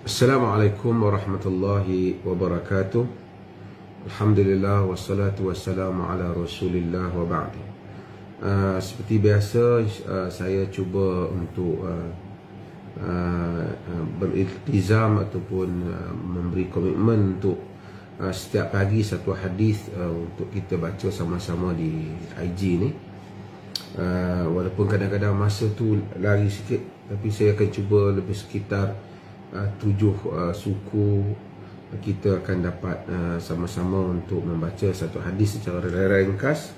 Assalamualaikum warahmatullahi wabarakatuh. Alhamdulillah wassalatu wassalamu ala Rasulillah wa ba'd. Seperti biasa, saya cuba untuk beriltizam ataupun memberi komitmen untuk setiap pagi satu hadis untuk kita baca sama-sama di IG ni. Walaupun kadang-kadang masa tu lari sikit, tapi saya akan cuba lebih sekitar 7 suku kita akan dapat sama-sama untuk membaca satu hadis secara ringkas,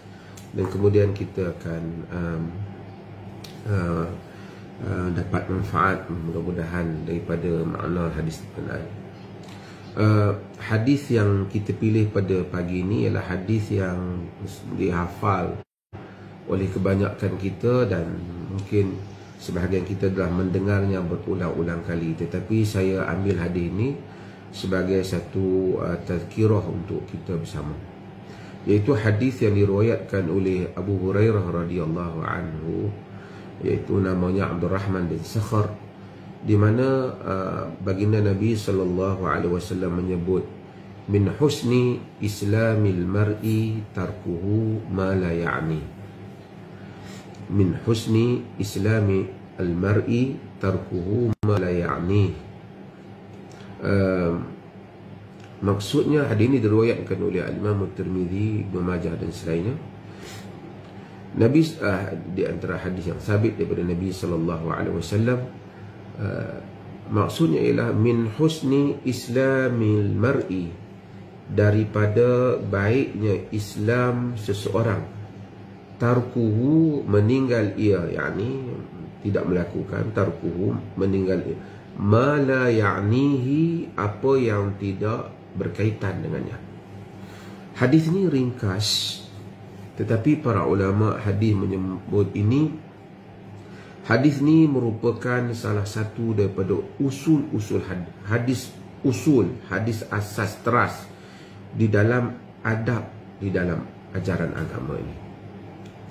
dan kemudian kita akan dapat manfaat mudah-mudahan daripada makna hadis berkenaan. Hadis yang kita pilih pada pagi ini ialah hadis yang dihafal oleh kebanyakan kita, dan mungkin sebahagian kita telah mendengarnya berulang-ulang kali, tetapi saya ambil hadis ini sebagai satu tazkirah untuk kita bersama, iaitu hadis yang diriwayatkan oleh Abu Hurairah radhiyallahu anhu, iaitu namanya Abdurrahman bin Sakhar, di mana baginda Nabi sallallahu alaihi wasallam menyebut, min husni islamil mar'i tarkuhu ma la ya'ni. Min husni islami al-mar'i tarkuhu ma la ya'ni. Maksudnya hadis ini diriwayatkan oleh Imam Tirmizi, Ibnu Majah dan selainnya. Nabi di antara hadis yang sabit daripada Nabi sallallahu alaihi wasallam, maksudnya ialah min husni islamil mar'i, daripada baiknya Islam seseorang, tarkuhu meninggal ia, yakni tidak melakukan, tarkuhu meninggal ia, ma la ya'nihi, apa yang tidak berkaitan dengannya. Hadis ini ringkas, tetapi para ulama hadis menyebut ini, hadis ini merupakan salah satu daripada usul-usul hadis, hadis asas teras di dalam adab, di dalam ajaran agama ini,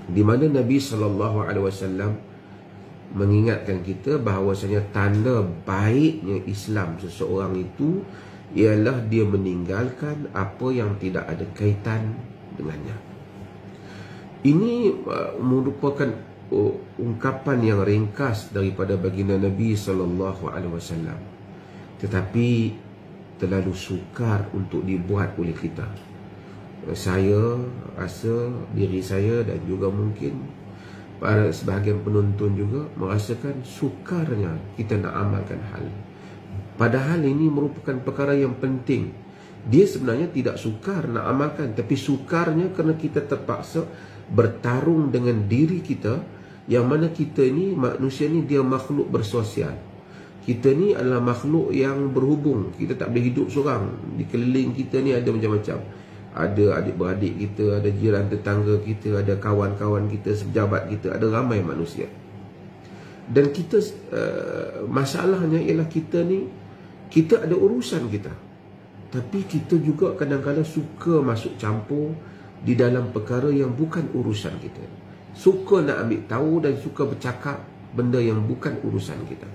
di mana Nabi SAW mengingatkan kita bahawasanya tanda baiknya Islam seseorang itu ialah dia meninggalkan apa yang tidak ada kaitan dengannya. Ini merupakan ungkapan yang ringkas daripada baginda Nabi SAW, tetapi terlalu sukar untuk dibuat oleh kita. Saya rasa, diri saya dan juga mungkin para sebahagian penonton juga merasakan sukarnya kita nak amalkan hal. Padahal ini merupakan perkara yang penting. Dia sebenarnya tidak sukar nak amalkan, tapi sukarnya kerana kita terpaksa bertarung dengan diri kita, yang mana kita ni, manusia ni, dia makhluk bersosial. Kita ni adalah makhluk yang berhubung. Kita tak boleh hidup seorang. Di keliling kita ni ada macam-macam. Ada adik-beradik kita, ada jiran tetangga kita, ada kawan-kawan kita, sejabat kita, ada ramai manusia. Dan kita, masalahnya ialah kita ni, kita ada urusan kita, tapi kita juga kadang-kadang suka masuk campur di dalam perkara yang bukan urusan kita. Suka nak ambil tahu dan suka bercakap benda yang bukan urusan kita.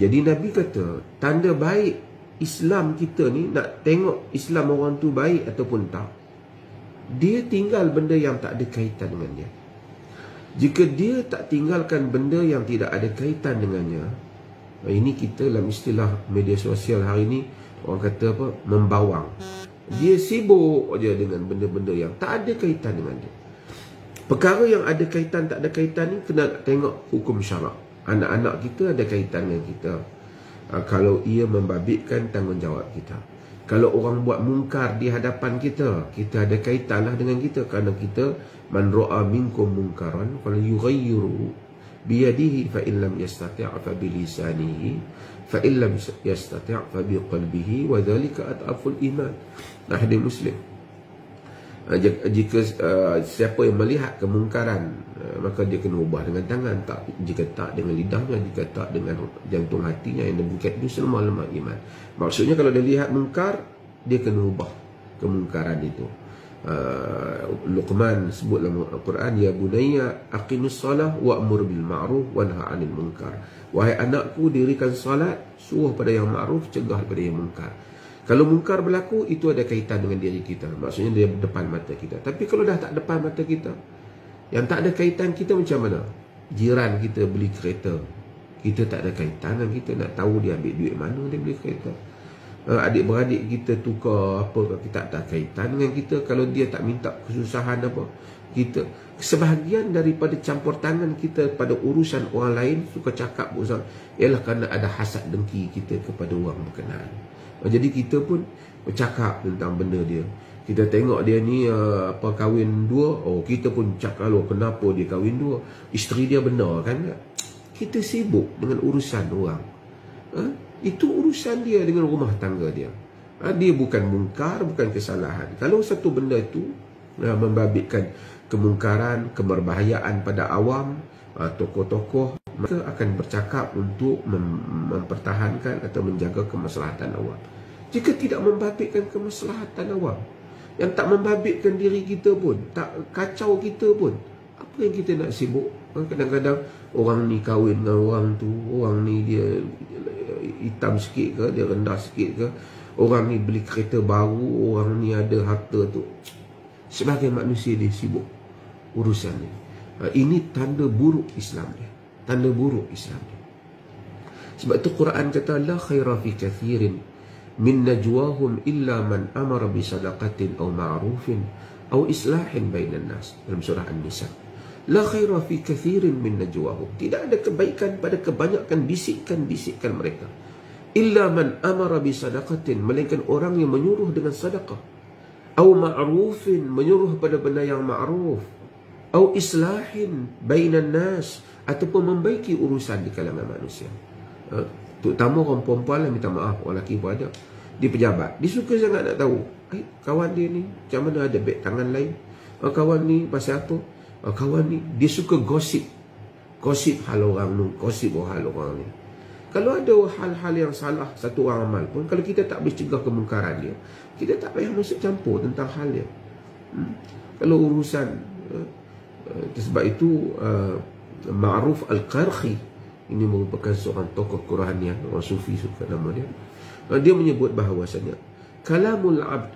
Jadi Nabi kata, tanda baik Islam kita ni, nak tengok Islam orang tu baik ataupun tak, dia tinggal benda yang tak ada kaitan dengannya. Jika dia tak tinggalkan benda yang tidak ada kaitan dengannya, ini kita dalam istilah media sosial hari ni, orang kata apa, membawang. Dia sibuk aja dengan benda-benda yang tak ada kaitan dengan dia. Perkara yang ada kaitan, tak ada kaitan ni kena tengok hukum syarak. Anak-anak kita ada kaitan dengan kita. Kalau ia membabitkan tanggungjawab kita. Kalau orang buat mungkar di hadapan kita, kita ada kaitanlah dengan kita, kerana kita, man ra'a minkum munkaran falyughayyiru biyadihi fa in lam yastati' fa bilisanihi fa in lam yastati' fa biqalbihi wa dhalika at'aful iman. Hadis Muslim. Jika siapa yang melihat kemungkaran, maka dia kena ubah dengan tangan, tak, jika tak dengan lidahnya, jika tak dengan jantung hatinya, yang demikian itu semua lemah iman. Maksudnya kalau dia lihat mungkar, dia kena ubah kemungkaran itu. Luqman sebut dalam Al-Quran, ya bunayya aqimis salah wa'mur bil ma'ruf wanha 'anil munkar. Wahai anakku, dirikan salat, suruh pada yang ma'ruf, cegah pada yang munkar. Kalau munkar berlaku, itu ada kaitan dengan diri kita, maksudnya dia depan mata kita. Tapi kalau dah tak depan mata kita, yang tak ada kaitan kita macam mana? Jiran kita beli kereta, kita tak ada kaitan dengan kita, nak tahu dia ambil duit mana dia beli kereta. Adik-beradik kita tukar apa, kita tak ada kaitan dengan kita. Kalau dia tak minta kesusahan apa, kita sebahagian daripada campur tangan kita pada urusan orang lain, suka cakap urusan, ialah kerana ada hasad dengki kita kepada orang berkenaan. Jadi kita pun bercakap tentang benda dia. Kita tengok dia ni kahwin dua, kita pun cakap, kenapa dia kahwin dua, isteri dia benar kan? Kita sibuk dengan urusan orang. Itu urusan dia dengan rumah tangga dia. Dia bukan mungkar, bukan kesalahan. Kalau satu benda itu membabitkan kemungkaran, keberbahayaan pada awam, tokoh-tokoh, maka akan bercakap untuk mempertahankan atau menjaga kemaslahatan awam. Jika tidak membabitkan kemaslahatan awam, yang tak membabitkan diri kita pun, tak kacau kita pun, apa yang kita nak sibuk? Kadang-kadang orang ni kahwin dengan orang tu, orang ni dia hitam sikit ke, dia rendah sikit ke, orang ni beli kereta baru, orang ni ada harta tu. Sebagai manusia dia sibuk urusan ni. Ini tanda buruk Islam dia. Tanda buruk Islam dia. Sebab tu Quran kata, la khaira fi kathirin min najwahum illa man amara bi sadaqatin aw ma'rufin aw islahin bainan nas, dalam surah An-Nisa. La khaira fi kathirin min najwahum, tidak ada kebaikan pada kebanyakan bisikan-bisikan mereka, illa man amara bi sadaqatin, melainkan orang yang menyuruh dengan sedekah, aw ma'rufin, menyuruh pada benda yang ma'ruf, aw islahin bainan nas, ataupun membaiki urusan di kalangan manusia. Terutama orang perempuan lah, minta maaf, orang lelaki pun ada. Dia pejabat, dia suka sangat nak tahu kawan dia ni macam mana, ada beg tangan lain, kawan ni pasal apa, kawan ni dia suka gosip hal orang ni, gosip hal orang ni. Kalau ada hal-hal yang salah satu orang amal pun, kalau kita tak boleh cegah kemungkaran dia, kita tak payah masuk campur tentang hal dia. Kalau urusan sebab itu Ma'ruf Al-Qarhi, ini merupakan seorang tokoh Quranian, orang sufi suka nama dia. Dia menyebut bahawasanya kalamul abd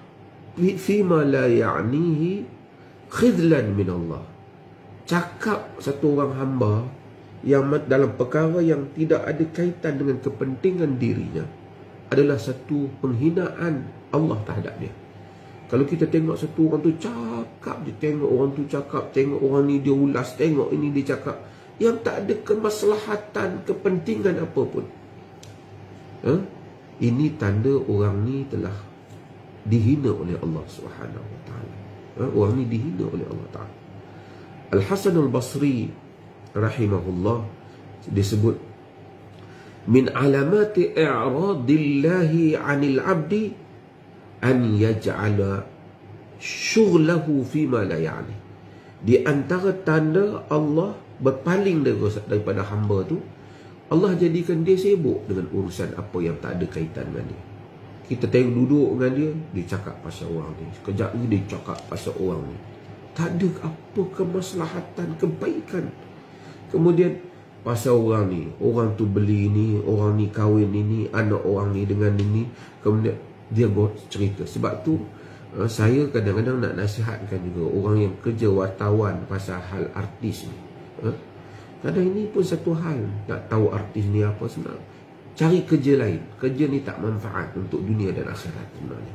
fima la ya'nihi khidlan min Allah. Cakap satu orang hamba yang dalam perkara yang tidak ada kaitan dengan kepentingan dirinya adalah satu penghinaan Allah terhadap dia. Kalau kita tengok satu orang tu cakap, dia tengok orang tu cakap, tengok orang ni dia ulas, tengok ini dia cakap, yang tak ada kemaslahatan, kepentingan apa pun, ini tanda orang ni telah dihina oleh Allah Subhanahu Wa Taala. Orang ni dihina oleh Allah Taala. Al-Hasan Al-Basri rahimahullah disebut, min alamati i'radillahi 'anil 'abdi an yaj'ala syughlahu fima la ya'ni. Di antara tanda Allah berpaling daripada hamba tu, Allah jadikan dia sibuk dengan urusan apa yang tak ada kaitan dengan dia. Kita tengok duduk dengan dia, dia cakap pasal orang ni, sekejap ni dia cakap pasal orang ni, tak ada apa kemaslahatan, kebaikan. Kemudian pasal orang ni, orang tu beli ni, orang ni kahwin ini, anak orang ni dengan ini, kemudian dia buat cerita. Sebab tu saya kadang-kadang nak nasihatkan juga orang yang kerja wartawan pasal hal artis ni. Kadang ini pun satu hal, nak tahu artis ni apa sebenarnya, cari kerja lain. Kerja ni tak manfaat untuk dunia dan akhirat sebenarnya.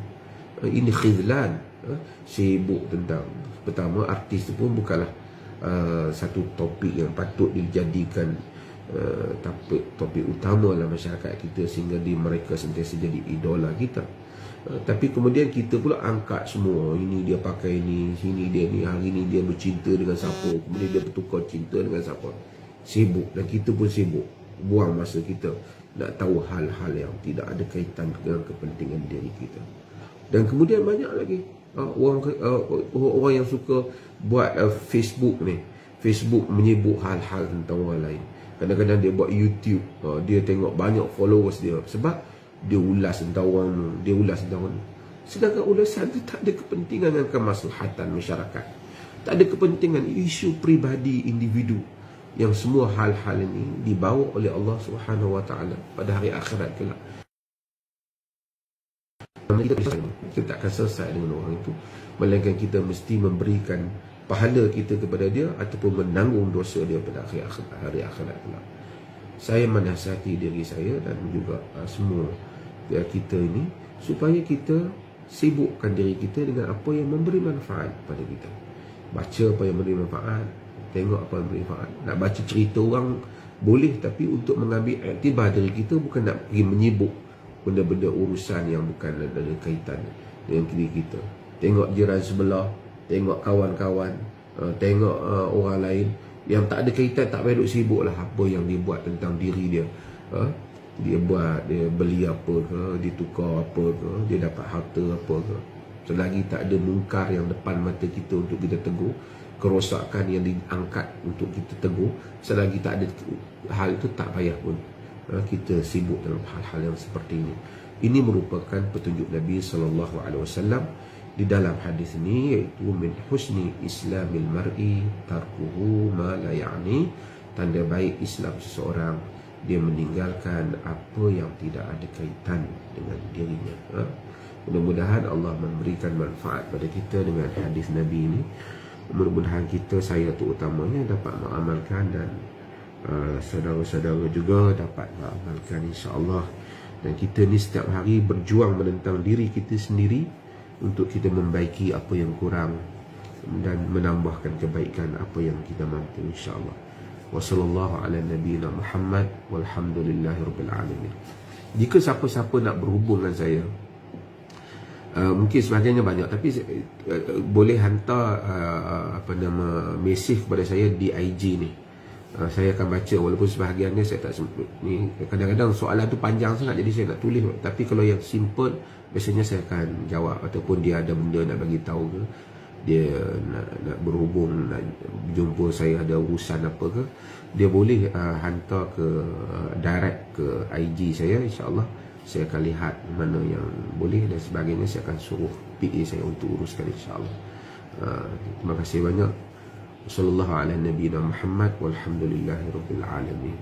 Ini khidlan, sibuk tentang, pertama artis tu pun bukanlah satu topik yang patut dijadikan topik utama dalam masyarakat kita sehingga mereka sentiasa jadi idola kita. Tapi kemudian kita pula angkat semua, ini dia pakai ni, sini dia ni, hari ni dia bercinta dengan siapa, kemudian dia bertukar cinta dengan siapa. Sibuk, dan kita pun sibuk, buang masa kita nak tahu hal-hal yang tidak ada kaitan dengan kepentingan diri kita. Dan kemudian banyak lagi orang yang suka buat Facebook ni, Facebook menyibuk hal-hal tentang orang lain. Kadang-kadang dia buat YouTube, dia tengok banyak followers dia, sebab dia ulas tentang orang, dia ulas tentang orang. Sedangkan ulasan itu tak ada kepentingan dan kemaslahatan masyarakat. Tak ada kepentingan isu pribadi individu, yang semua hal-hal ini dibawa oleh Allah Subhanahu Wa Taala pada hari akhirat kelak. Kita tak akan selesai dengan orang itu, melainkan kita mesti memberikan pahala kita kepada dia ataupun menanggung dosa dia pada hari akhirat kelak. Saya menasihati diri saya dan juga semua kita ini supaya kita sibukkan diri kita dengan apa yang memberi manfaat pada kita. Baca apa yang memberi manfaat, tengok apa yang memberi manfaat. Nak baca cerita orang boleh, tapi untuk mengambil iktibar diri kita, bukan nak pergi menyibuk benda-benda urusan yang bukan ada kaitan dengan diri kita. Tengok jiran sebelah, tengok kawan-kawan, tengok orang lain yang tak ada kaitan, tak payah duk sibuk lah apa yang dia buat tentang diri dia. Dia beli apa ke, dia tukar apa ke, dia dapat harta apa ke. Selagi tak ada mungkar yang depan mata kita untuk kita tegur, kerosakan yang diangkat untuk kita tegur, selagi tak ada hal itu, tak payah pun kita sibuk dalam hal-hal yang seperti ini. Ini merupakan petunjuk Nabi SAW di dalam hadis ini, iaitu min husni islamil mar'i tarkuhu ma la ya'ni. Tanda baik Islam seseorang, dia meninggalkan apa yang tidak ada kaitan dengan dirinya. Mudah-mudahan Allah memberikan manfaat pada kita dengan hadis Nabi ini. Mudah-mudahan kita, saya terutamanya, dapat mengamalkan, dan saudara-saudara juga dapat mengamalkan, insya-Allah. Dan kita ni setiap hari berjuang menentang diri kita sendiri untuk kita membaiki apa yang kurang dan menambahkan kebaikan apa yang kita mampu, insya-Allah. Wassallallahu ala nabiyyina Muhammad walhamdulillahirabbil alamin. Jika siapa-siapa nak berhubung dengan saya, mungkin sebahagiannya banyak, tapi boleh hantar mesej kepada saya di IG ni. Saya akan baca, walaupun sebahagiannya saya tak ni, kadang-kadang soalan tu panjang sangat, jadi saya nak tulis. Tapi kalau yang simple, biasanya saya akan jawab. Ataupun dia ada benda nak bagi tahu ke, dia nak berhubung, nak jumpa saya, ada urusan apa ke, dia boleh hantar ke direct ke IG saya, insya-Allah. Saya akan lihat mana yang boleh dan sebagainya. Saya akan suruh PA saya untuk uruskan, insya-Allah. Terima kasih banyak. Sallallahu ala nabiyyina Muhammad walhamdulillahirabbil alamin.